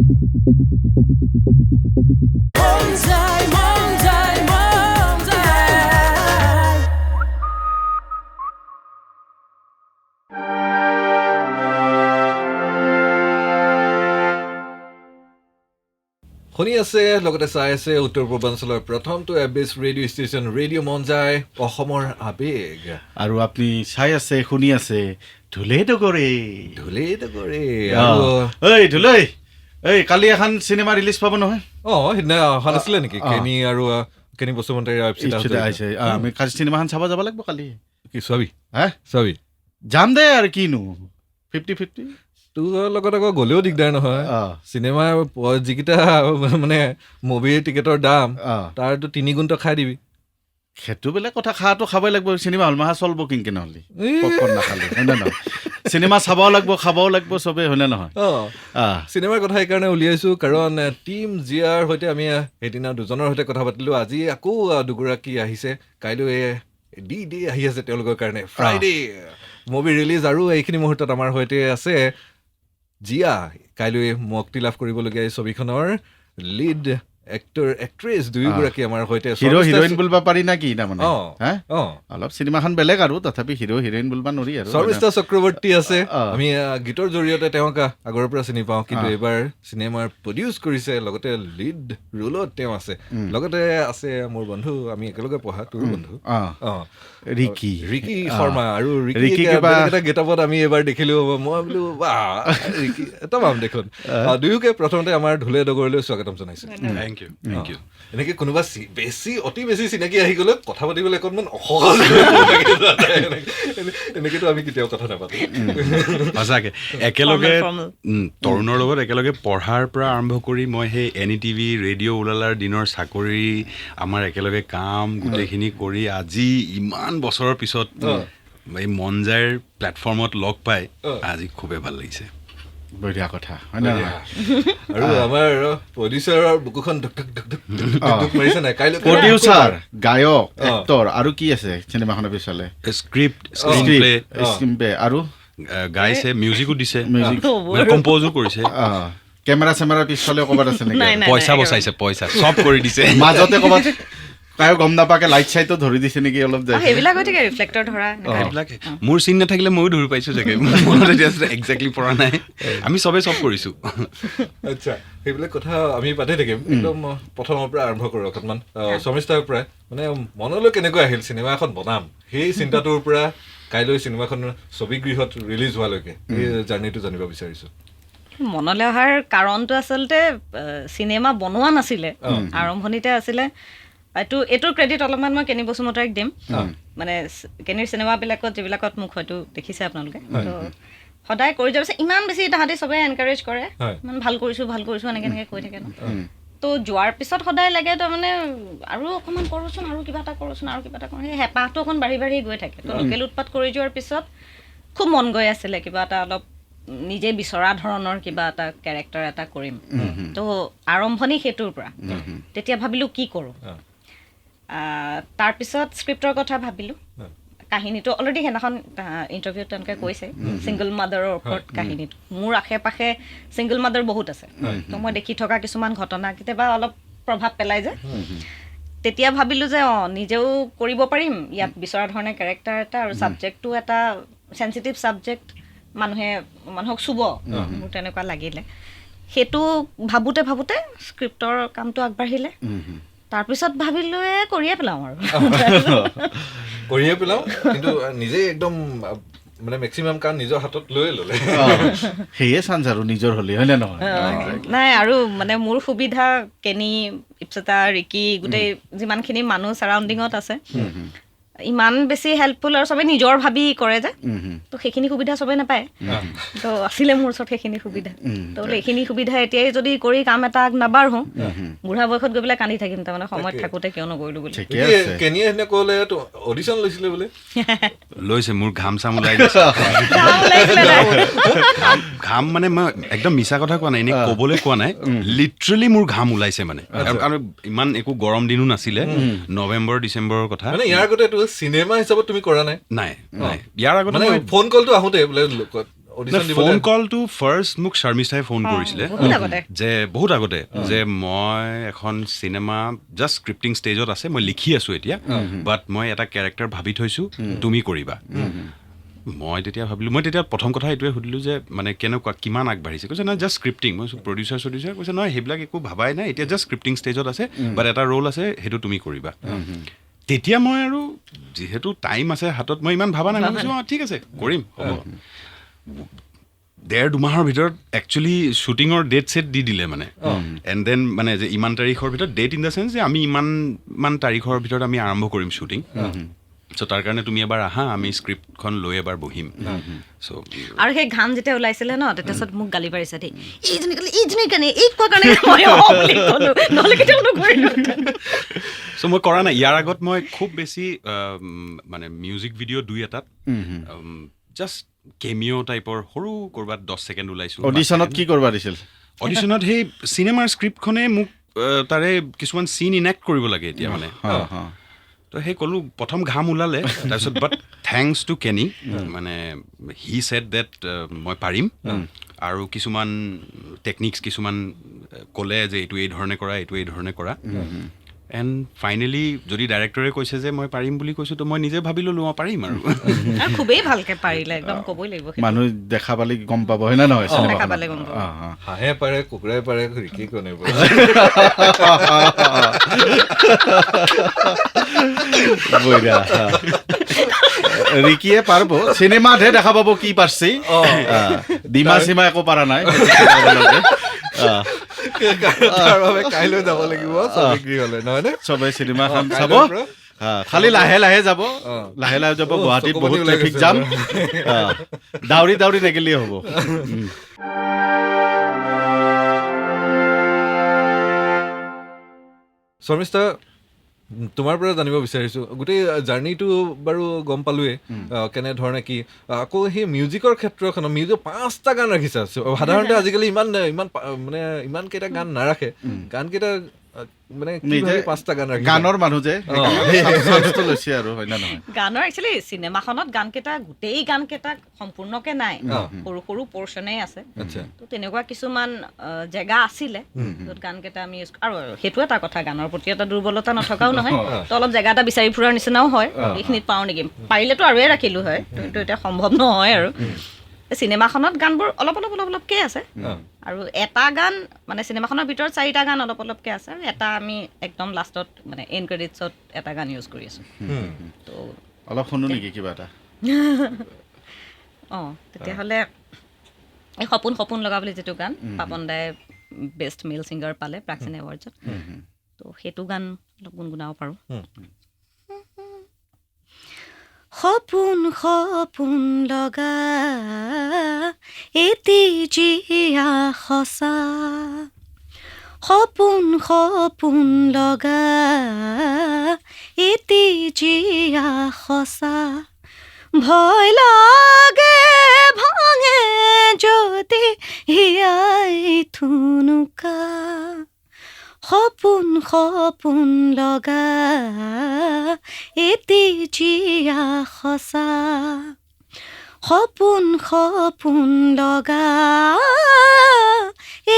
শুনি আছে লগতে চাই আছে উত্তৰ পূৰ্বাঞ্চলৰ প্ৰথমটো এবিএছ ৰেডিঅ' ষ্টেচন ৰেডিঅ' মন যায় অসমৰ আবেগ আৰু আপুনি চাই আছে শুনি আছে ধুলে ডগৰে আৰু এই ধুলৈ এই কালি এখন চিনেমা ৰিলিজ পাব নহয় সিদিনা অহা নাছিলে নেকি কেনি আৰু কেনি বসুমতাৰীৰ আহিছে আমি কালি চিনেমাখন চাব যাব লাগিব কালি কি চাবি যাম দে আৰু কিনো 50-50 তোৰ লগত আকৌ গ'লেও দিগদাৰ নহয় চিনেমা যিকেইটা মানে মুভিৰ টিকেটৰ দাম তাৰতো 3 গুণ খাই দিবি সেইটো বেলেগ কথা খাটো খাবই লাগিব চিনেমা হল মাহা চলব কিনকে নহ'লে পপকৰ্ণ নাখালে হয় নে নহয় চিনেমা চাবও লাগিব খাবও লাগিব চবেই হয় নে নহয় চিনেমাৰ কথা সেইকাৰণে উলিয়াইছো কাৰণ টিম জিয়াৰ সৈতে আমি সেইদিনা দুজনৰ সৈতে কথা পাতিলো আজি আকৌ দুগৰাকী আহিছে কাইলৈ ডি আহি আছে তেওঁলোকৰ কাৰণে ফ্ৰাইডে মুভি ৰিলিজ আৰু এইখিনি মুহূৰ্তত আমাৰ সৈতে আছে জিয়া কাইলৈ মুক্তি লাভ কৰিবলগীয়া এই ছবিখনৰ লিড এক্টৰ এক্ট্ৰেছ দুয়োগৰাকী আমাৰ সৈতে হিৰো হিৰোইন বুলবা পাৰি না কি তাৰমানে অলপ চিনেমাখন বেলেগ আৰু তথাপি হিৰো হিৰোইন বুলবা নোৱাৰি আৰু শৰ্মিষ্ঠা চক্ৰৱৰ্তী আছে আমি গীতৰ জৰিয়তে তেওঁক আগৰ পৰা চিনি পাওঁ কিন্তু এইবাৰ চিনেমাৰ প্ৰডিউচ কৰিছে লগতে লিড ৰোলত তেওঁ আছে লগতে আছে মোৰ বন্ধু আমি একেলগে পঢ়া তোৰ বন্ধু ৰিকি শৰ্মা আৰু ৰিকি এটা গেটআপত আমি এবাৰ দেখিলো মই বোলো ৰিকি তামাম দেখোন দুয়োকে প্ৰথমতে আমাৰ ঢোলে ডগৰলৈ স্বাগতম জনাইছো এনেকে কোনোবা অতি বেছি চিনাকি আহি গ'লে কথা পাতিবলৈ অকণমান অসহজ এনেকেতো আমি কেতিয়াও কথা নাপাতো সঁচাকে একেলগে তৰুণৰ লগত একেলগে পঢ়াৰ পৰা আৰম্ভ কৰি মই সেই NETV ৰেডিঅ' ওলালাৰ দিনৰ চাকৰি আমাৰ একেলগে কাম গোটেইখিনি কৰি আজি ইমান বছৰৰ পিছত এই মন যায়ৰ প্লেটফৰ্মত লগ পাই আজি খুবেই ভাল লাগিছে বঢ়িয়া কথা হয় না আৰু আমাৰ প্ৰডিউচাৰৰ বুকুখন ধুক মাৰিছে নাই কাইলৈ প্ৰডিউচাৰ গায়ক এক্টৰ আৰু কি আছে চিনেমাখনৰ পিছলে স্ক্ৰিপ্ট প্লে আৰু গাইছে মিউজিকো দিছে কম্প'জো কৰিছে কেমেৰা চেমেৰা পিছফালে ক'ৰবাত আছে নেকি পইচা বচাইছে পইচা চব কৰি দিছে মাজতে ক'ৰবাত কায়ো গম নাপাকে লাইট চাইটো ধৰি দিছে নেকি অলপ যায় সেইবিলাক হৈ থাকে ৰিফ্লেক্টৰ ধৰা মোৰ চিন নাথাকিলে ময়ো ধৰি পাইছোঁ চাগে মনত এতিয়া একজেক্টলি পৰা নাই আমি চবেই চব কৰিছোঁ আচ্ছা সেইবিলাক কথা আমি পাতি থাকিম একদম প্ৰথমৰ পৰা আৰম্ভ কৰোঁ অকণমান শৰ্মিষ্ঠাৰ পৰা মানে মনলৈ কেনেকৈ আহিল চিনেমা এখন বনাম সেই চিন্তাটোৰ পৰা কাইলৈ চিনেমাখন ছবিগৃহত ৰিলিজ হোৱালৈকে এই জাৰ্ণিটো জানিব বিচাৰিছোঁ মনলৈ অহাৰ কাৰণটো আচলতে চিনেমা বনোৱা নাছিলে আৰম্ভণিতে আছিলে এইটোৰ ক্ৰেডিট অলপমান মই কেনি বসুমতাৰীক দিম মানে কেনিৰ চিনেমাবিলাকত যিবিলাকত মোক হয়তো দেখিছে আপোনালোকে তো সদায় কৰি যোৱাৰ পিছত ইমান বেছি তাহাঁতি চবেই এনকাৰেজ কৰে ইমান ভাল কৰিছোঁ এনেকৈ কৈ থাকে ন তো যোৱাৰ পিছত সদায় লাগে তাৰমানে আৰু অকণমান কৰোঁচোন আৰু কিবা এটা কৰোঁ সেই হেঁপাহটো অকণ বাঢ়ি গৈ থাকে তো লোকেল উৎপাত কৰি যোৱাৰ পিছত খুব মন গৈ আছিলে কিবা এটা অলপ নিজে বিচৰা ধৰণৰ কিবা এটা কেৰেক্টাৰ এটা কৰিম তো আৰম্ভণি সেইটোৰ পৰা তেতিয়া ভাবিলোঁ কি কৰোঁ তাৰপিছত স্ক্ৰিপ্টৰ কথা ভাবিলোঁ কাহিনীটো অলৰেডি সেইদিনাখন ইণ্টাৰভিউত তেওঁলোকে কৈছে ছিংগল মাদাৰৰ ওপৰত কাহিনীটো মোৰ আশে পাশে ছিংগল মাদাৰ বহুত আছে তো মই দেখি থকা কিছুমান ঘটনা কেতিয়াবা অলপ প্ৰভাৱ পেলাই যায় তেতিয়া ভাবিলোঁ যে নিজেও কৰিব পাৰিম ইয়াত বিচৰা ধৰণে কেৰেক্টাৰ এটা আৰু ছাবজেক্টটো এটা চেঞ্চিটিভ ছাবজেক্ট মানুহক চুব মোৰ তেনেকুৱা লাগিলে সেইটো ভাবোঁতে স্ক্ৰিপ্টৰ কামটো আগবাঢ়িলে তাৰপিছত ভাবিলোঁ কৰিয়ে পেলাওঁ আৰু কিন্তু নিজে একদম মানে মেক্সিমাম কাম নিজৰ হাতত লৈ ল'লে সেয়ে চান্স আৰু নিজৰ হ'লে হয় নে নহয় নাই আৰু মানে মোৰ সুবিধা কেনি ইপছতা ৰিকি গোটেই যিমানখিনি মানুহ চাৰাউণ্ডিঙত আছে ইমান বেছি হেল্পফুল আৰু চবেই নিজৰ ভাবি কৰে যে তো সেইখিনি সুবিধা চবেই নাপায় তো আছিলে মোৰ ওচৰত সেইখিনি সুবিধা তো এইখিনি সুবিধা এতিয়াই যদি কৰি কাম এটা আগ নাবাঢ়ো বুঢ়া বয়সত গৈ পেলাই কান্দি থাকিম তাৰমানে সময়ত থাকোঁতে কিয় নকৰিলোঁ বুলি কেনিয়ে সেনে ক'লে অডিশ্যন লৈছিলে বোলে লৈছে মোৰ ঘাম চাম ওলাই ঘাম মানে মই একদম মিছা কথা কোৱা নাই এনেই ক'বলৈ কোৱা নাই লিটাৰেলি মোৰ ঘাম ওলাইছে মানে কাৰণ ইমান একো গৰম দিনো নাছিলে নৱেম্বৰ ডিচেম্বৰৰ কথা মানে ইয়াৰ আগতে চিনেমা হিচাপত তুমি কৰা নাই ইয়াৰ আগতে ফোন কলটো আহোঁতে বোলে অডিশ্যন ফোন দিবলৈ কলটো ফাৰ্ষ্ট মোক শৰ্মিষ্ঠাই ফোন কৰিছিলে বহুত আগতে যে বহুত আগতে যে মই এখন চিনেমা জাষ্ট স্ক্ৰিপ্টিং ষ্টেজত আছে, মই লিখি আছোঁ এতিয়া, বাট মই এটা কেৰেক্টাৰ ভাবি থৈছোঁ, তুমি কৰিবা। মই তেতিয়া ভাবিলোঁ, মই তেতিয়া প্ৰথম কথা এইটোৱে সুধিলোঁ যে মানে কেনেকুৱা, কিমান আগবাঢ়িছে? কৈছে নহয় জাষ্ট স্ক্ৰিপ্টিং। মই প্ৰডিউচাৰ কৈছে নহয় সেইবিলাক একো ভাবাই নাই, এতিয়া জাষ্ট স্ক্ৰিপ্টিং ষ্টেজত আছে, বাট এটা ৰোল আছে, সেইটো তুমি কৰিবা। তেতিয়া মই আৰু যিহেতু টাইম আছে হাতত, মই ইমান ভাবা নাই, মই কৈছোঁ ঠিক আছে কৰিম, হ'ব। 1.5-2 মাহৰ ভিতৰত একচুৱেলি শ্বুটিঙৰ ডেট ছেট দি দিলে মানে, এণ্ড দেন মানে যে ইমান তাৰিখৰ ভিতৰত, ডেট ইন দ্য চেন্স যে আমি ইমান তাৰিখৰ ভিতৰত আমি আৰম্ভ কৰিম শ্বুটিং, চ' তাৰ কাৰণে তুমি এবাৰ আহা, আমি স্ক্ৰিপ্টখন লৈ এবাৰ বহিম। চ' আৰু সেই ঘাম যেতিয়া ওলাইছিলে ন, তাৰপিছত মোক গালি পাৰিছে দেই, এইজনী কাৰণে এই কোৱা কাৰণে মই বুলি ক'লো, নহ'লে কেতিয়াও নকৰিলোঁ। চ' মই কৰা নাই। ইয়াৰ আগত মই খুব বেছি মানে মিউজিক ভিডিঅ' 2-এটাত জাষ্ট কেমিঅ' টাইপৰ সৰু ক'ৰবাত 10 ছেকেণ্ড ওলাইছোঁ। অডিশ্যনত কি কৰিব দিছিল? অডিশ্যনত সেই চিনেমাৰ স্ক্ৰিপ্টখনে মোক তাৰে কিছুমান চিন ইনেক্ট কৰিব লাগে এতিয়া মানে। তো সেই ক'লোঁ, প্ৰথম ঘাম ওলালে, তাৰপিছত বাট থেংকছ টু কেনি, মানে হি ছেড ডেট মই পাৰিম, আৰু কিছুমান টেকনিক্স কিছুমান ক'লে যে এইটো এই ধৰণে কৰা, এইটো এই ধৰণে কৰা। এণ্ড ফাইনেলি যদি ডাইৰেক্টৰে কৈছে যে মই পাৰিম বুলি কৈছোঁ, তো মই নিজে ভাবি ল'লোঁ পাৰিম আৰু। খুবেই ভালকে পাৰিলে, একদম ক'বই লাগিব। মানুহ দেখা পালে গম পাব, হয় নে নহয়? দেখা পালে গম পাব। হাঁহে পাৰে, কুকুৰাই পাৰে, ৰিকি কোনে পাৰে। ৰিকিয়ে পাৰিব, চিনেমাতহে দেখা পাব কি পাৰছি, ডিমা চিমা একো পাৰা নাই। তাৰ বাবে কাইলৈ যাব লাগিব গৃহলৈ, নহয় নে? চবে চিনেমাখন চাব, খালি লাহে লাহে যাব, লাহে লাহে যাব। গুৱাহাটীত বহুত ট্ৰেফিক জাম, দাউৰি দাউৰি নেগেলিয়ে হ'ব। শৰ্মিষ্ঠা, তোমাৰ পৰা জানিব বিচাৰিছোঁ, গোটেই জাৰ্ণিটো বাৰু গম পালোৱেই কেনেধৰণে কি, আকৌ সেই মিউজিকৰ ক্ষেত্ৰখনত মিউজিক 5টা গান ৰাখিছা। সাধাৰণতে আজিকালি ইমান মানে ইমানকেইটা গান নাৰাখে, গানকেইটা মানে নিজে 5টা গান ৰাখি গানৰ মানুহ যে লৈছে আৰু, হয় নে নহয়? গানৰ একচুৱেলি চিনেমাখনত গানকেইটা, গোটেই গানকেইটা সম্পূৰ্ণকে নাই, সৰু সৰু পৰ্চনেই আছে। তো তেনেকুৱা কিছুমান জেগা আছিলে য'ত গানকেইটা আমি ইউজ, আৰু সেইটো এটা কথা, গানৰ প্ৰতি এটা দুৰ্বলতা নথকাও নহয়, তো অলপ জেগা এটা বিচাৰি ফুৰাৰ নিচিনাও হয়, এইখিনিত পাওঁ নেকি, পাৰিলেতো আৰুৱে ৰাখিলোঁ হয়, কিন্তু এতিয়া সম্ভৱ নহয় আৰু। চিনেমাখনত গানবোৰ অলপ অলপকৈ আছে, আৰু এটা গান মানে চিনেমাখনৰ ভিতৰত 4টা গান অলপ অলপকৈ আছে, আৰু এটা আমি একদম লাষ্টত মানে এণ্ড ক্ৰেডিটছত এটা গান ইউজ কৰি আছোঁ। তো অলপ শুনো নেকি কিবা এটা? তেতিয়াহ'লে এই সপোন সপোন লগা বুলি যিটো গান, পাপন দাই বেষ্ট মেল ছিংগাৰ পালে প্ৰাক্সিন এৱাৰ্ডছত, তো সেইটো গান অলপ গুণগুণাব পাৰোঁ। সপোন সপোন লগা এটি জিয়া সঁচা, সপোন সপোন লগা এটি জিয়া সঁচা, ভয় লাগে ভাঙে যদি হিয়াই থুনুকা, সপোন সপোন লগা এটি জিয়া সঁচা, সপোন সপোন লগা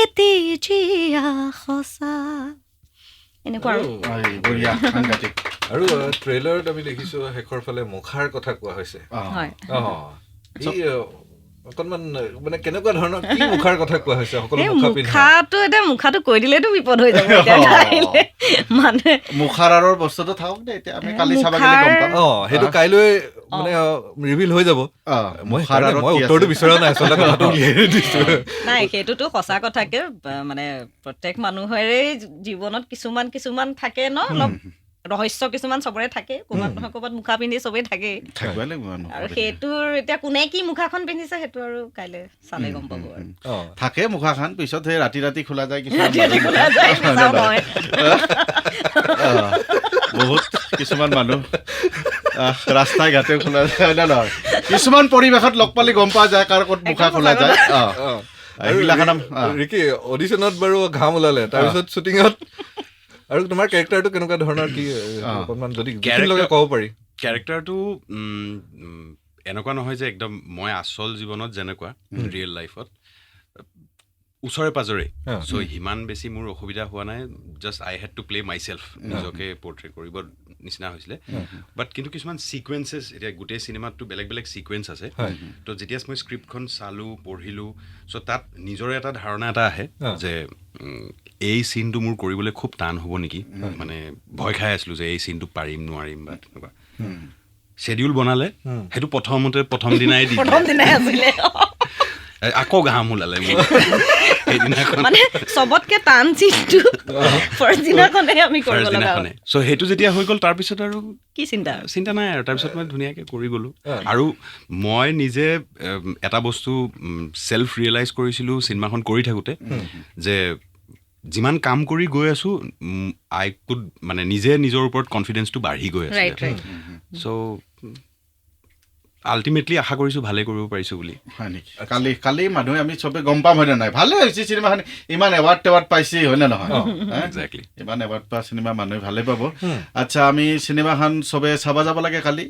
এটি জিয়া সঁচা। এনেকুৱা আৰু ট্ৰেইলাৰত আমি দেখিছোঁ শেষৰ ফালে মুখাৰ কথা কোৱা হৈছে। অকণমান মানে কেনেকুৱা ধৰণৰ কি মুখাৰ কথা কোৱা হৈছে? সকলো মুখাটো কৈ দিলেতো বিপদ হৈ যাব, মানে মুখাৰ আৰু বস্তুটো থাকক দে, এতিয়া আমি কালি চাব গ'লে গম পাম। সেইটো কাইলৈ মানে ৰিভিল হৈ যাব। মই উত্তৰটো বিচৰা নাই, আচলতে কথাটো উলিয়াই দিছোঁ। নাই, সেইটোতো সঁচা কথাকে, মানে প্ৰত্যেক মানুহৰে জীৱনত কিছুমান থাকে ন, অলপ ৰহস্য কিছুমান চবৰে থাকে, ক'ৰবাত নহয় ক'ৰবাত মুখা পিন্ধি চবেই থাকেই, আৰু সেইটোৰ এতিয়া কোনে কি মুখাখন পিন্ধিছে সেইটো আৰু কাইলৈ চালে গম পাব। আৰু থাকে মুখাখন, পিছত সেই ৰাতি ৰাতি খোলা যায়, বহুত কিছুমান মানুহ ৰাস্তাই ঘাটে খোলা যায়, হয় নে নহয়? কিছুমান পৰিৱেশত লগ পালি গম পোৱা যায় কাৰ ক'ত মুখা খোলা যায়। ৰিকি, অডিশ্যনত বাৰু ঘাম ওলালে, তাৰপিছত শ্বুটিঙত আৰু তোমাৰ কেৰেক্টাৰটো কেনেকুৱা ধৰণৰ, কি অকণমান যদি ক'ব পাৰি? কেৰেক্টাৰটো এনেকুৱা নহয় যে একদম মই আচল জীৱনত যেনেকুৱা ৰিয়েল লাইফত ওচৰে পাজৰে চ' সিমান বেছি মোৰ অসুবিধা হোৱা নাই just I head to play my self নিজকে পৰ্ট্ৰে কৰিব নিচিনা হৈছিলে বাট কিন্তু কিছুমান ছিকুৱেঞ্চেছ এতিয়া গোটেই চিনেমাতটো বেলেগ বেলেগ ছিকুৱেঞ্চ আছে তো যেতিয়া মই স্ক্ৰিপ্টখন চালোঁ পঢ়িলোঁ চ' তাত নিজৰে এটা ধাৰণা এটা আহে যে এই চিনটো মোৰ কৰিবলৈ খুব টান হ'ব নেকি মানে ভয় খাই আছিলোঁ যে এই চিনটো পাৰিম নোৱাৰিম বা তেনেকুৱা শ্বেডিউল বনালে সেইটো প্ৰথম দিনাই দি আছিলে আকৌ ঘাম ওলালে মানে চবতকে টান চিনটো ফাৰ্ষ্ট দিনাখনে আমি কৰিব লগা হ'ল চ' সেইটো যেতিয়া হৈ গ'ল তাৰপিছত আৰু কি চিন্তা নাই আৰু তাৰপিছত মই ধুনীয়াকৈ কৰি গ'লোঁ আৰু মই নিজে এটা বস্তু চেল্ফ ৰিয়েলাইজ কৰিছিলোঁ চিনেমাখন কৰি থাকোঁতে যে যিমান কাম কৰি গৈ আছোঁ আই কুড মানে নিজে নিজৰ ওপৰত কনফিডেন্সটো বাঢ়ি গৈ আছে চ' আল্টিমেটলি আশা কৰিছোঁ ভালে কৰিব পাৰিছোঁ বুলি হয় নেকি কালি মানুহে আমি চবে গম পাম হয়নে নহয় ভালে হৈছে চিনেমাখন ইমান এৱাৰ্ড পাইছে হয়নে নহয় একজেক্টলি ইমান এৱাৰ্ড পোৱা চিনেমা মানুহে ভালে পাব আচ্ছা আমি চিনেমাখন চবে চাব যাব লাগে কালি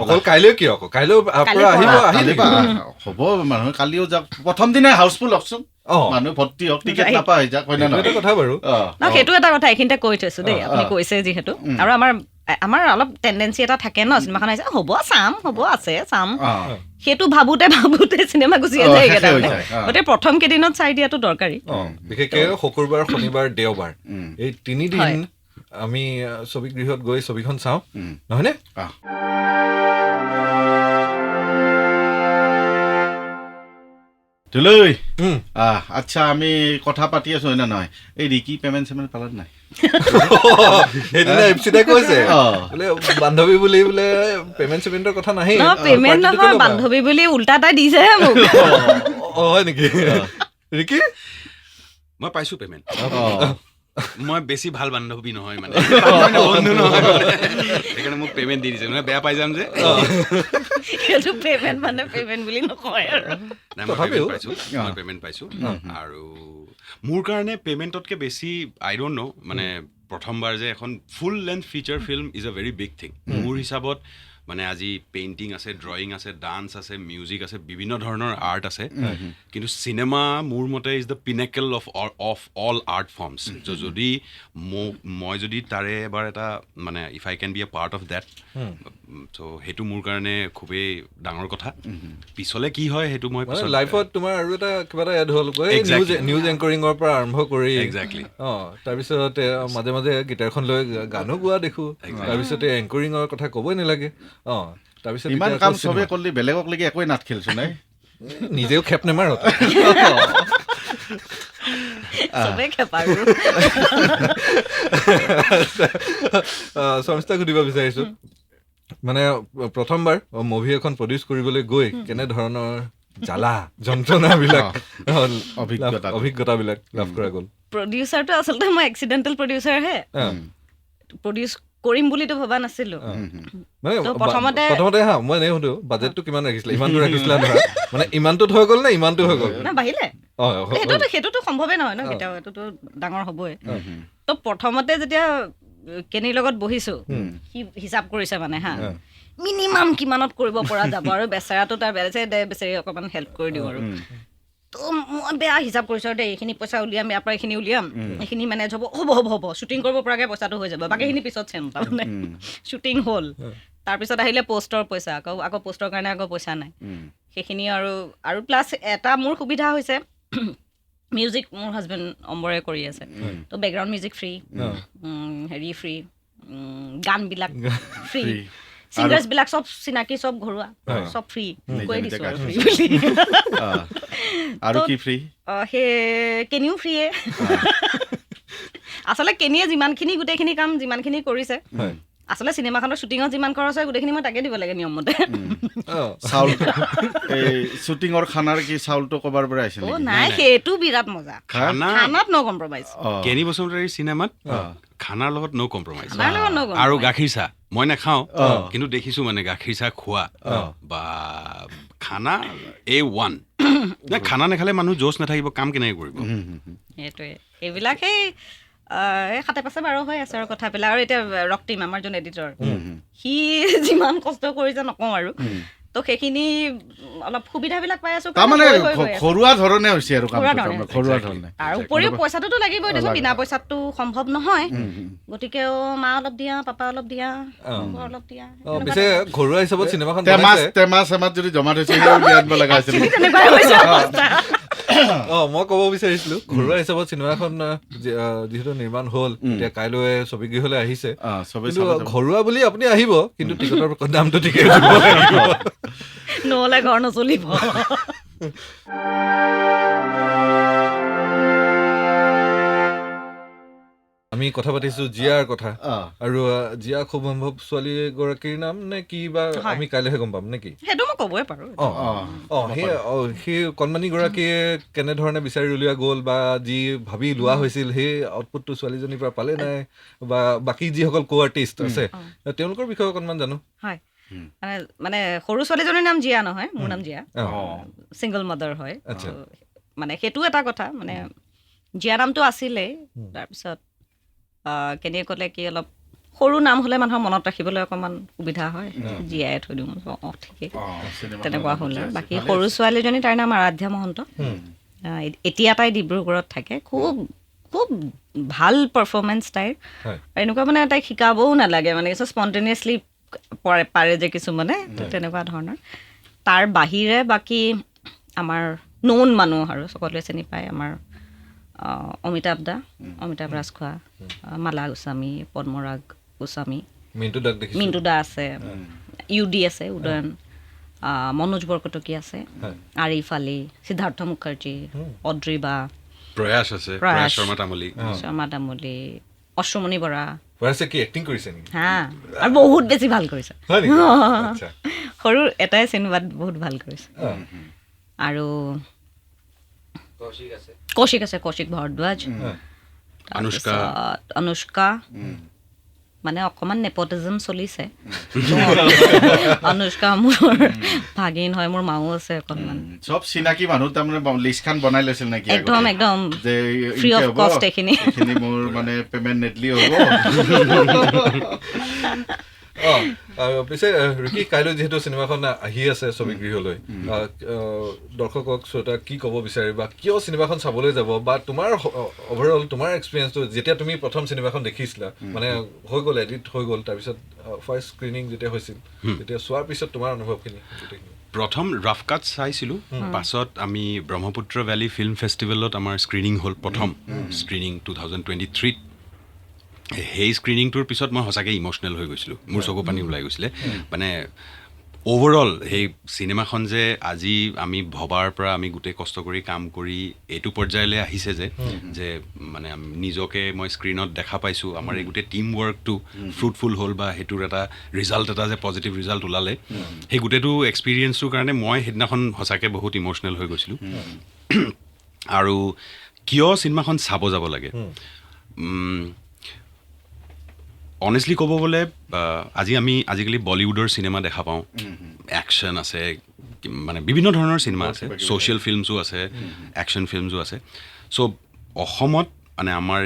অকল কাইলৈ কি আকৌ কাইলৈ হ'ব মানুহে কালিও যাওক প্ৰথম দিনাই হাউচফুল হওকচোন মানুহ ভৰ্তি হওক টিকেট নাপায় যাক হয় নে নহয় কথা বাৰু সেইটো এটা কথা এইখিনিতে কৈ থৈছো দেই আপুনি কৈছে যিহেতু আৰু আমাৰ অলপ টেণ্ডেঞ্চি এটা থাকে ন চিনেমাখন আহিছে হ'ব চাম সেইটো ভাবোতে চিনেমা গুচিয়ে যায়গে তাৰমানে গতিকে প্ৰথম কেইদিনত চাই দিয়াটো দৰকাৰী বিশেষকৈ শুকুৰবাৰ শনিবাৰ দেওবাৰ এই 3 দিন আমি ছবিগৃহত গৈ ছবিখন চাওঁ নহয়নে তুলৈ আচ্ছা আমি কথা পাতি আছো হয় না নহয় এই ৰিকি পেমেণ্ট পালাত নাই সেইদিনা এপচিতে কৈছে বোলে বান্ধৱী বুলি বোলে পেমেণ্টৰ কথা নাহে পেমেণ্ট নহয় বান্ধৱী বুলি উল্টা এটা দিছেহে মোক হয় নেকি ৰিকি মই পাইছোঁ পেমেণ্ট মই বেছি ভাল বান্ধৱী নহয় মানে বন্ধু নহয় সেইকাৰণে মোক পেমেণ্ট দি দিছে মানে বেয়া পাই যাম যে সেইটো পেমেণ্ট মানে পেমেণ্ট বুলি নকয় আৰু মই পেমেণ্ট পাইছোঁ আৰু মোৰ কাৰণে পেমেণ্টতকৈ বেছি আই ডোণ্ট ন' মানে প্ৰথমবাৰ যে এখন full length feature film is a very big thing মোৰ হিচাপত মানে আজি পেইণ্টিং আছে ড্ৰয়িং আছে ডান্স আছে মিউজিক আছে বিভিন্ন ধৰণৰ আৰ্ট আছে কিন্তু চিনেমা মোৰ মতে is the pinnacle of all art forms যদি মই যদি তাৰে এবাৰ এটা মানে if I can be a part of that show' সেইটো মোৰ কাৰণে খুবেই ডাঙৰ কথা পিছলে কি হয় সেইটো মই লাইফত তোমাৰ আৰু এটা কিবা এটা এড হ'ল নিউজ এংকৰিঙৰ পৰা আৰম্ভ কৰি একজেক্টলি তাৰপিছত মাজে মাজে গীটাৰখন লৈ গানো গোৱা দেখোঁ তাৰপিছতে এংকৰিঙৰ কথা ক'বই নালাগে তাৰপিছত ইমান কাম চবে কৰিলে বেলেগক লাগি একোৱে নাট খেলছো নাই নিজেও খেপ নেমাৰো শৰ্মিষ্ঠাক সুধিব বিচাৰিছো মানে প্ৰথমবাৰ মুভি এখন প্ৰডিউচ কৰিবলৈ গৈ কেনেধৰণৰ জ্বালা যন্ত্ৰণাবিলাক অভিজ্ঞতাবিলাক লাভ কৰা গ'ল প্ৰডিউচাৰটো আচলতে মই এক্সিডেণ্টেল প্ৰডিউচাৰহে প্ৰডিউচ কৰিম বুলিতো ভবা নাছিলো মানে প্ৰথমতে মই এনেই সুধো বাজেটটো কিমান ৰাখিছিলা ইমানটো ৰাখিছিলা নহয় মানে ইমানটোত হৈ গ'ল নে ইমানটো হৈ গ'ল না বাঢ়িলে সেইটোতো সম্ভৱে নহয় ন কেতিয়াও এইটোতো ডাঙৰ হ'বই তো প্ৰথমতে যেতিয়া কেনিৰ লগত বহিছো সি হিচাপ কৰিছে মানে মিনিমাম কিমানত কৰিব পৰা যাব আৰু বেচেৰাটো তাৰ বেচেৰি অকণমান হেল্প কৰি দিওঁ আৰু তো মই বেয়া হিচাপ কৰিছোঁ আৰু দেই এইখিনি পইচা উলিয়াম ইয়াৰ পৰা এইখিনি উলিয়াম এইখিনি মেনেজ হ'ব শ্বুটিং কৰিব পৰাকৈ পইচাটো হৈ যাব বাকীখিনি পিছত চেম তাৰমানে শ্বুটিং হ'ল তাৰপিছত আহিলে পষ্টৰ পইচা আকৌ পষ্টৰ কাৰণে আকৌ পইচা নাই সেইখিনি আৰু প্লাছ এটা মোৰ সুবিধা হৈছে মিউজিক মোৰ হাজবেণ্ড অম্বৰে কৰি আছে তো বেকগ্ৰাউণ্ড মিউজিক ফ্ৰী হেৰি ফ্ৰী গানবিলাক ফ্ৰী ছিংগাৰ্ছবিলাক চব চিনাকি চব ঘৰুৱা চব ফ্ৰী কৈ দিছোঁ আৰু ফ্ৰী বুলি আৰু কি ফ্ৰী সেই কেনিও ফ্ৰীয়ে আচলতে কেনিয়ে যিমানখিনি গোটেইখিনি কাম যিমানখিনি কৰিছে আচলতে চিনেমাখনৰ শ্বুটিঙত যিমান খৰচ হয় গোটেইখিনি মই তাকে দিব লাগে নিয়মমতে চাউলটো এই শ্বুটিঙৰ খানাৰ কি চাউলটো ক'বাৰ পৰা আহিছে নাই সেইটো বিৰাট মজা খানাত ন' কম্প্ৰমাইজ কেনি বসুমতাৰীৰ চিনেমাত খানাৰ লগত ন' কম্প্ৰমাইজ আৰু গাখীৰ চাহ মই নাখাওঁ কিন্তু দেখিছোঁ মানে গাখীৰ চাহ খোৱা বা খানা A1 খানা নাখালে মানুহ জোচ নাথাকিব কাম কেনেকৈ কৰিব সেইটোৱে সেইবিলাক সেই সাতে পাছে বাৰ হৈ আছে আৰু কথাবিলাক আৰু এতিয়া ৰক্তিম আমাৰ যোন এডিটৰ সি যিমান কষ্ট কৰিছে নকওঁ আৰু তো সেইখিনি অলপ সুবিধাবিলাক পাই আছো তাৰমানে ঘৰুৱা ধৰণে হৈছে আৰু ঘৰুৱা ধৰণে আৰু উপৰিও পইচাটোতো লাগিবই দেচোন বিনা পইচাতটো সম্ভৱ নহয় গতিকে মা অলপ দিয়া পাপা অলপ দিয়া অলপ দিয়া পিছে ঘৰুৱা হিচাপত চিনেমাখন টেমা চেমাত যদি জমা থৈছে দিয়া আনিব লগা হৈছিল মই ক'ব বিচাৰিছিলো ঘৰুৱা হিচাপত চিনেমাখন যিহেতু নিৰ্মাণ হ'ল এতিয়া কাইলৈ ছবিগৃহলৈ আহিছে কিন্তু ঘৰুৱা বুলি আপুনি আহিব কিন্তু টিকটৰ দামটো ঠিকেই নহ'লে ঘৰ নচলিব আমি কথা পাতিছো জিয়াৰ কথা আৰু জিয়া খুব সম্ভৱ ছোৱালী গৰাকীৰ নাম নে কি বা আমি কাইলৈহে গম পাম নেকি সেইটো মই ক'বই পাৰো সেই কণমানি গৰাকীয়ে কেনেধৰণে বিচাৰি উলিওৱা গ'ল বা যি ভাবি লোৱা হৈছিল সেই আউটপুটটো ছোৱালীজনীৰ পৰা পালে নাই বা বাকী যিসকল কো আৰ্টিষ্ট আছে তেওঁলোকৰ বিষয়ে অকণমান জানো হয় মানে সৰু ছোৱালীজনীৰ নাম জিয়া নহয় মোৰ নাম জিয়া ছিংগল মাদাৰ হয় মানে সেইটো এটা কথা মানে জিয়া নামটো আছিলেই তাৰপিছত কেনেকৈ ক'লে কি অলপ সৰু নাম হ'লে মানুহৰ মনত ৰাখিবলৈ অকণমান সুবিধা হয় জীয়াই থৈ দিওঁ ঠিকেই তেনেকুৱা হ'ল আৰু বাকী সৰু ছোৱালীজনী তাইৰ নাম আৰাধ্যা মহন্ত এতিয়া তাই ডিব্ৰুগড়ত থাকে খুব খুব ভাল পাৰফৰ্মেঞ্চ তাইৰ এনেকুৱা মানে তাইক শিকাবও নালাগে মানে স্পণ্টেনিয়াছলি পাৰে যে কিছুমানে তেনেকুৱা ধৰণৰ তাৰ বাহিৰে বাকী আমাৰ নৌন মানুহ আৰু সকলোৱে চিনি পায় আমাৰ অমিতাভ ৰাজখোৱা মালা গোস্বামী পদ্মৰাগ গোস্বামী মিণ্টু দা আছে ইউডি আছে উদয়ন মনোজ বৰকটকী আছে আৰিফ আলী সিদ্ধাৰ্থ মুখাৰ্জী অদ্ৰি বা প্ৰয়াস আছে শৰ্মা তামুলী অশ্বমণি বৰা আৰু বহুত বেছি ভাল কৰিছে সৰু এটাই চিনেমাত বহুত ভাল কৰিছে আৰু কৌশিক ভৰদ্বাজ অনুষ্কা মানে অকণমান নেপটিজম চলিছে অনুষ্কা মোৰ ভাগিন হয় মোৰ মাও আছে অকণমান চব চিনাকি মানুহ তাৰমানে লিষ্টখন বনাই লৈছিল নেকি একদম যে ফ্ৰী অফ কষ্ট এইখিনি মোৰ মানে পেমেণ্ট নেটলি হ'ব পিছে ৰিকি কাইলৈ যিহেতু চিনেমাখন আহি আছে ছবিগৃহলৈ দৰ্শকক শ্ৰোতাক কি ক'ব বিচাৰে বা কিয় চিনেমাখন চাবলৈ যাব বা তোমাৰ অভাৰঅল তোমাৰ এক্সপিৰিয়েঞ্চটো যেতিয়া তুমি প্ৰথম চিনেমাখন দেখিছিলা মানে হৈ গ'ল এডিট হৈ গ'ল তাৰপিছত ফাৰ্ষ্ট স্ক্ৰিনিং যেতিয়া হৈছিল তেতিয়া চোৱাৰ পিছত তোমাৰ অনুভৱখিনি প্ৰথম ৰাফ কাট চাইছিলোঁ পাছত আমি ব্ৰহ্মপুত্ৰ ভেলী ফিল্ম ফেষ্টিভেলত আমাৰ স্ক্ৰিনিং হ'ল প্ৰথম স্ক্ৰিনিং 2023 সেই স্ক্ৰিনিংটোৰ পিছত মই সঁচাকৈ ইম'চনেল হৈ গৈছিলোঁ মোৰ চকু পানী ওলাই গৈছিলে মানে অভাৰঅল সেই চিনেমাখন যে আজি আমি ভবাৰ পৰা আমি গোটেই কষ্ট কৰি কাম কৰি এইটো পৰ্যায়লৈ আহিছে যে মানে নিজকে মই স্ক্ৰীণত দেখা পাইছোঁ আমাৰ এই গোটেই টীম ৱৰ্কটো ফ্ৰুটফুল হ'ল বা সেইটোৰ এটা ৰিজাল্ট এটা যে পজিটিভ ৰিজাল্ট ওলালে সেই গোটেইটো এক্সপিৰিয়েঞ্চটোৰ কাৰণে মই সেইদিনাখন সঁচাকৈ বহুত ইম'চনেল হৈ গৈছিলোঁ আৰু কিয় চিনেমাখন চাব যাব লাগে অনেষ্টলি ক'ব গ'লে আজিকালি বলিউডৰ চিনেমা দেখা পাওঁ একশ্যন আছে মানে বিভিন্ন ধৰণৰ চিনেমা আছে ছ'চিয়েল ফিল্মছো আছে একশ্যন ফিল্মছো আছে চ' অসমত মানে আমাৰ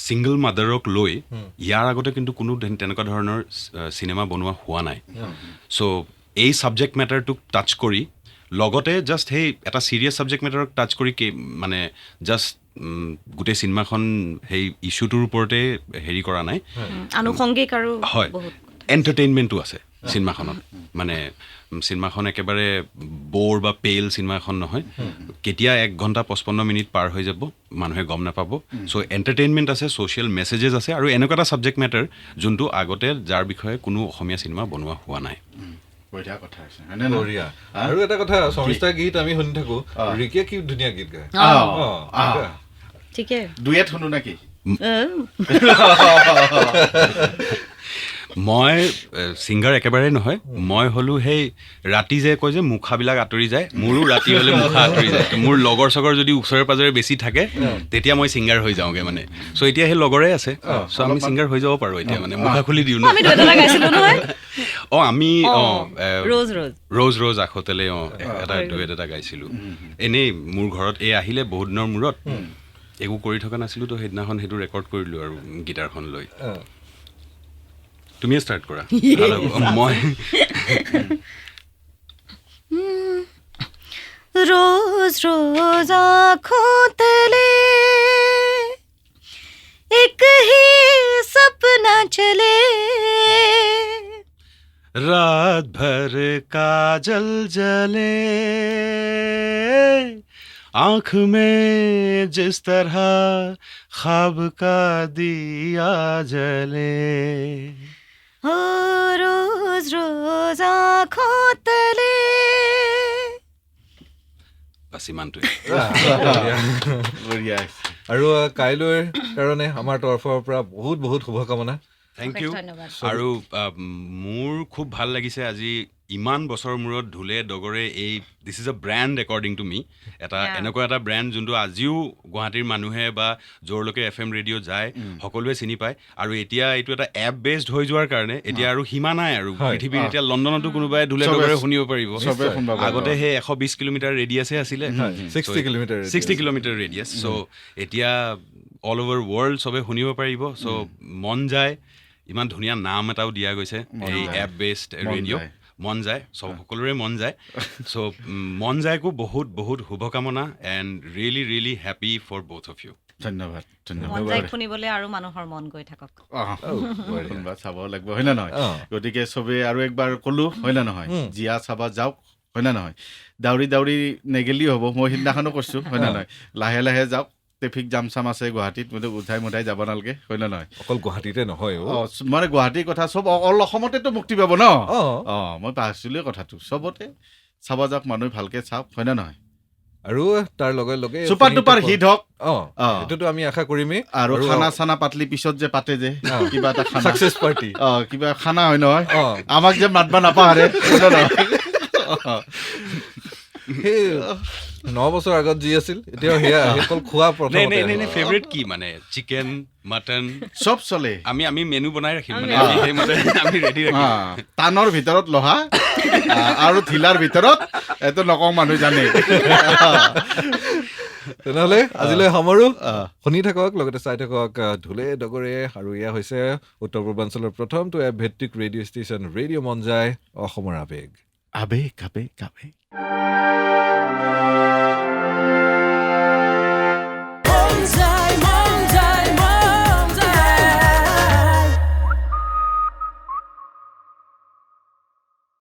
ছিংগল মাদাৰক লৈ ইয়াৰ আগতে কিন্তু কোনো তেনেকুৱা ধৰণৰ চিনেমা বনোৱা হোৱা নাই চ' এই ছাবজেক্ট মেটাৰটোক টাচ কৰি লগতে জাষ্ট সেই এটা ছিৰিয়াছ ছাবজেক্ট মেটাৰক টাচ কৰি মানে জাষ্ট গোটেই চিনেমাখন সেই ইছ্যুটোৰ ওপৰতে হেৰি কৰা নাই আনুষংগিক আৰু হয় এণ্টাৰটেইনমেণ্টো আছে চিনেমাখনত মানে চিনেমাখন একেবাৰে বৰ বা পেইল চিনেমা এখন নহয় কেতিয়া 1 ঘণ্টা 55 মিনিট পাৰ হৈ যাব মানুহে গম নাপাব চ' এণ্টাৰটেইনমেণ্ট আছে ছ'চিয়েল মেছেজেছ আছে আৰু এনেকুৱা এটা ছাবজেক্ট মেটাৰ যোনটো আগতে যাৰ বিষয়ে কোনো অসমীয়া চিনেমা বনোৱা হোৱা নাই আৰু এটা কথা সমিতা গীত আমি শুনি থাকো ৰিকিয়ে কি ধুনীয়া গীত গায় ঠিকে ডুৱেট শুনো নেকি মই ছিংগাৰ একেবাৰে নহয় মই হ'লো সেই ৰাতি যে কয় যে মুখাবিলাক আঁতৰি যায় মোৰো ৰাতি হ'লে মুখা আঁতৰি যায় মোৰ লগৰ চগৰ যদি ওচৰে পাজৰে বেছি থাকে তেতিয়া মই ছিংগাৰ হৈ যাওঁগৈ মানে চ' এতিয়া সেই লগৰে আছে চ' আমি ছিংগাৰ হৈ যাব পাৰোঁ এতিয়া মানে মুখা খুলি দিওঁ ন আমি ৰ'জ আখতেলে এটা ডুৱেট এটা গাইছিলোঁ এনেই মোৰ ঘৰত এই আহিলে বহুত দিনৰ মূৰত একো কৰি থকা নাছিলোঁ তো সেইদিনাখন সেইটো ৰেকৰ্ড কৰিলোঁ আৰু গিটাৰখন লৈ তুমিয়ে ষ্টাৰ্ট কৰা মই रोज रोज आँखों तले एक ही सपना चले रात भर काजल जले आँख में जिस तरह ख्वाब का दिया जले ओ रोज रोज आँखों तले বাছ ইমানটোৱে বঢ়িয়া আৰু কাইলৈৰ কাৰণে আমাৰ তৰফৰ পৰা বহুত বহুত শুভকামনা। Thank you. ধন্যবাদ। আৰু মোৰ খুব ভাল লাগিছে আজি ইমান বছৰৰ মূৰত ঢোলে ডগৰে এই this is a brand according to me এটা এনেকুৱা এটা ব্ৰেণ্ড যোনটো আজিও গুৱাহাটীৰ মানুহে বা য'ৰলৈকে FM ৰেডিঅ' যায় সকলোৱে চিনি পায় আৰু এতিয়া এইটো এটা এপ বেছড হৈ যোৱাৰ কাৰণে এতিয়া আৰু সীমা নাই আৰু পৃথিৱীৰ এতিয়া লণ্ডনতো কোনোবাই ঢোলে ডগৰে শুনিব পাৰিব। আগতে সেই 120 কিলোমিটাৰ ৰেডিয়াছে আছিলে 60 কিলোমিটাৰ 60 কিলোমিটাৰ ৰেডিয়াছ চ' এতিয়া অল অভাৰ ৱৰ্ল্ড চবে শুনিব পাৰিব। চ' মন যায় ইমান ধুনীয়া নাম এটাও দিয়া গৈছে এই এপ বেছড ৰেডিঅ' মন যায় চব সকলোৰে মন যায়। চ' মন যায়কো বহুত বহুত শুভকামনা and really really happy for both of you. ধন্যবাদ মন যায় শুনিবলৈ আৰু মানুহৰ মন গৈ থাকক। কোনোবা চাব লাগিব হয় নে নহয়? গতিকে চবেই আৰু একবাৰ ক'লো হয় নে নহয়? জীয়া চাব যাওক হয় নে নহয়? দাউৰি দাউৰি নেগেলিও হ'ব, মই সিদিনাখনো কৈছোঁ হয় নে নহয়? লাহে লাহে যাওক, ট্ৰেফিক জাম চাম আছে গুৱাহাটীত, মানে উঠাই মুঠাই যাব নালাগে হয় নে নহয়? অকল গুৱাহাটীতে নহয় মানে গুৱাহাটীৰ কথা চব অল অসমতেতো মুক্তি পাব ন? মই পাহৰিছিলোৱে কথাটো, চবতে চাব যাওক, মানুহ ভালকে চাওক হয় নে নহয়? আৰু তাৰ লগে লগে চুপাৰ ডুপাৰ হিট হওক এইটোতো আমি আশা কৰিমেই। আৰু খানা চানা পাতলি পিছত যে পাতে যে কিবা এটা খানা ছাকচেছ পাৰ্টি কিবা খানা হয় নহয়, আমাক যে মাতবা নাপাহৰে সেই 9 বছৰ আগত যি আছিল এতিয়া সেয়া অকল খোৱা ফেভৰেট কি মানে চিকেন মাটন চব চলে। আমি মেনু বনাই ৰাখিম মানে আমি ৰেডি ৰাখিম। টানৰ ভিতৰত লোহা আৰু ঢিলাৰ ভিতৰত এইটো নকওঁ, মানুহ জানে। তেনেহ'লে আজিলৈ সামৰো। শুনি থাকক, লগতে চাই থাকক ঢোলে ডগৰে। আৰু এয়া হৈছে উত্তৰ পূৰ্বাঞ্চলৰ প্ৰথমটো এপ ভিত্তিক ৰেডিঅ' ষ্টেচন ৰেডিঅ' মন যায়, অসমৰ আৱেগ। আৱেগ আৱেগ আৱেগ।